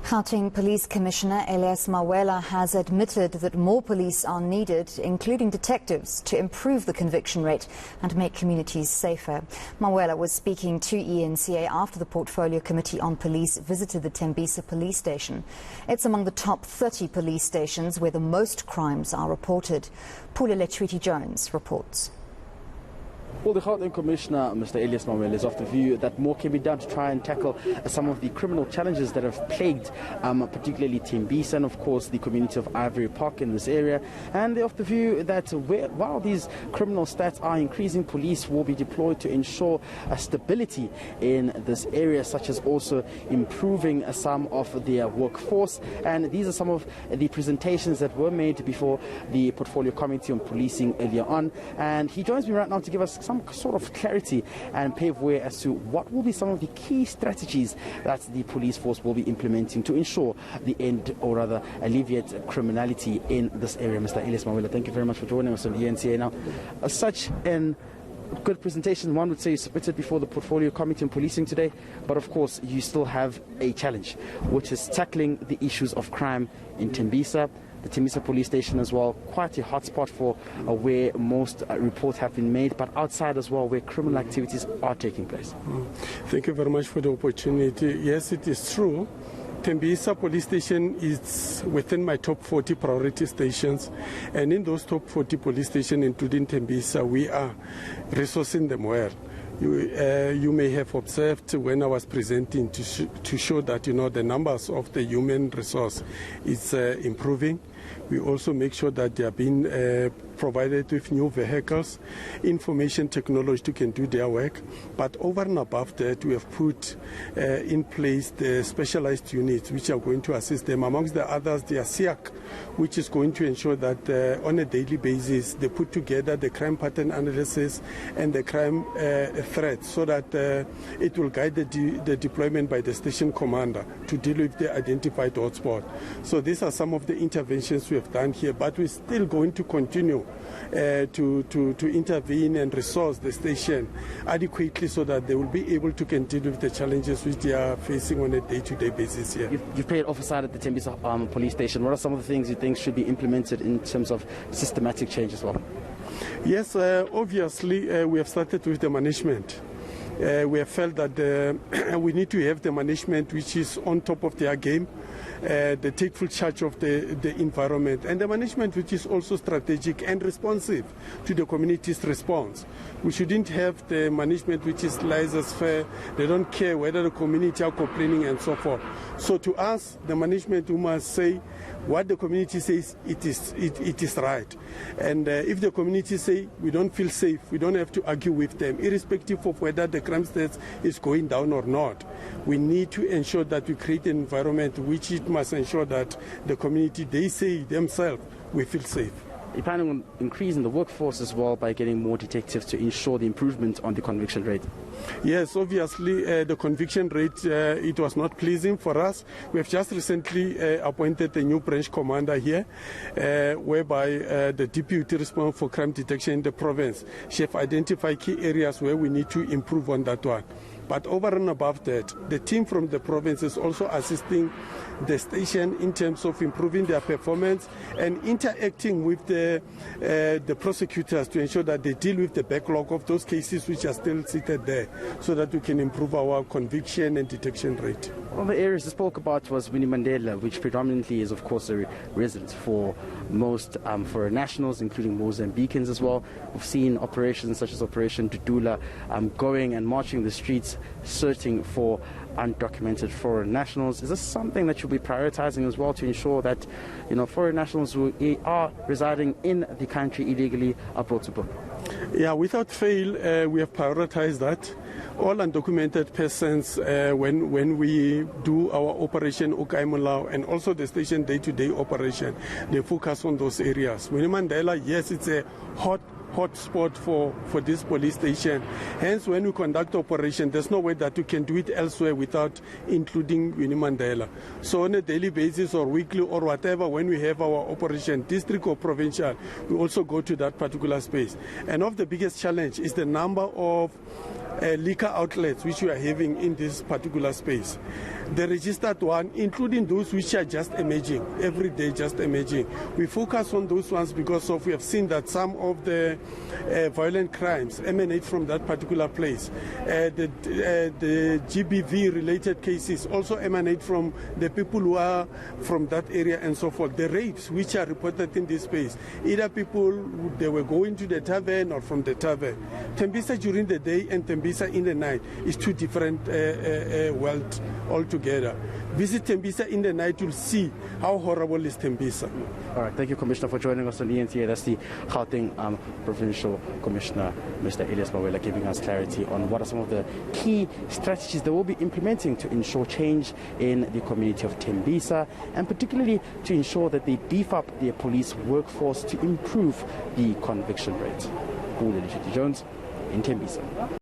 Gauteng Police Commissioner Elias Mawela has admitted that more police are needed, including detectives, to improve the conviction rate and make communities safer. Mawela was speaking to eNCA after the Portfolio Committee on Police visited the Tembisa police station. It's among the top 30 police stations where the most crimes are reported. Pule Letshwiti-Jones reports. Well, the Gauteng Commissioner, Mr. Elias Mawela, is of the view that more can be done to try and tackle some of the criminal challenges that have plagued particularly Tembisa and, of course, the community of Ivory Park in this area. And they're of the view that while these criminal stats are increasing, police will be deployed to ensure stability in this area, such as also improving some of their workforce. And these are some of the presentations that were made before the Portfolio Committee on Policing earlier on. And he joins me right now to give us some sort of clarity and pave way as to what will be some of the key strategies that the police force will be implementing to ensure the end, or rather alleviate criminality in this area. Mr. Elias Mawela, thank you very much for joining us on eNCA. Now, such an good presentation, one would say, you submitted before the Portfolio Committee on Policing today, but of course you still have a challenge, which is tackling the issues of crime in Tembisa, the Tembisa police station as well, quite a hotspot for where most reports have been made, but outside as well where criminal activities are taking place. Thank you very much for the opportunity. Yes, it is true. Tembisa police station is within my top 40 priority stations, and in those top 40 police stations, including Tembisa, we are resourcing them well. You may have observed when I was presenting to show that the numbers of the human resource is improving. We also make sure that they are being provided with new vehicles, information technology to can do their work. But over and above that, we have put in place the specialized units which are going to assist them. Amongst the others, the SAPS, which is going to ensure that on a daily basis they put together the crime pattern analysis and the crime threat, so that it will guide the deployment by the station commander to deal with the identified hotspot. So these are some of the interventions we have done here, but we're still going to continue to intervene and resource the station adequately so that they will be able to continue with the challenges which they are facing on a day-to-day basis here. You've played oversight at the Tembisa police station. What are some of the things you think should be implemented in terms of systematic change as well? Yes, obviously we have started with the management. We have felt that we need to have the management which is on top of their game. They take full charge of the environment, and the management which is also strategic and responsive to the community's response. We shouldn't have the management which is laissez-faire. They don't care whether the community are complaining and so forth. So to us, the management who must say what the community says, it is right. And if the community say we don't feel safe, we don't have to argue with them, irrespective of whether the crime stats is going down or not. We need to ensure that we create an environment which it must ensure that the community, they say themselves, we feel safe. You're planning on increasing the workforce as well by getting more detectives to ensure the improvement on the conviction rate? Yes, obviously the conviction rate, it was not pleasing for us. We have just recently appointed a new branch commander here, whereby the deputy responsible for crime detection in the province. She have identified key areas where we need to improve on that one. But over and above that, the team from the province is also assisting the station in terms of improving their performance and interacting with the prosecutors to ensure that they deal with the backlog of those cases which are still seated there, so that we can improve our conviction and detection rate. One of the areas I spoke about was Winnie Mandela, which predominantly is, of course, a residence for most foreign nationals, including Mozambicans as well. We've seen operations such as Operation Dudula going and marching the streets, searching for undocumented foreign nationals. Is this something that you'll be prioritizing as well to ensure that foreign nationals who are residing in the country illegally are brought to book? Yeah, without fail, we have prioritized that. All undocumented persons, when we do our operation Ukaimulao and also the station day-to-day operation, they focus on those areas. Winnie Mandela, yes, it's a hot spot for this police station. Hence, when we conduct operation, there's no way that you can do it elsewhere without including Winnie Mandela. So on a daily basis or weekly or whatever, when we have our operation, district or provincial, we also go to that particular space. And of the biggest challenge is the number of liquor outlets which we are having in this particular space. The registered one, including those which are just emerging, every day just emerging. We focus on those ones because we have seen that some of the violent crimes emanate from that particular place. The GBV related cases also emanate from the people who are from that area and so forth. The rapes which are reported in this space, either people, they were going to the tavern or from the tavern. Tembisa during the day and Tembisa in the night is two different worlds altogether. Visit Tembisa in the night, you'll see how horrible is Tembisa. All right, thank you, Commissioner, for joining us on eNCA. That's the Gauteng Provincial Commissioner, Mr. Elias Mawela, giving us clarity on what are some of the key strategies they will be implementing to ensure change in the community of Tembisa, and particularly to ensure that they beef up their police workforce to improve the conviction rate. Pule Letshwiti-Jones in Tembisa.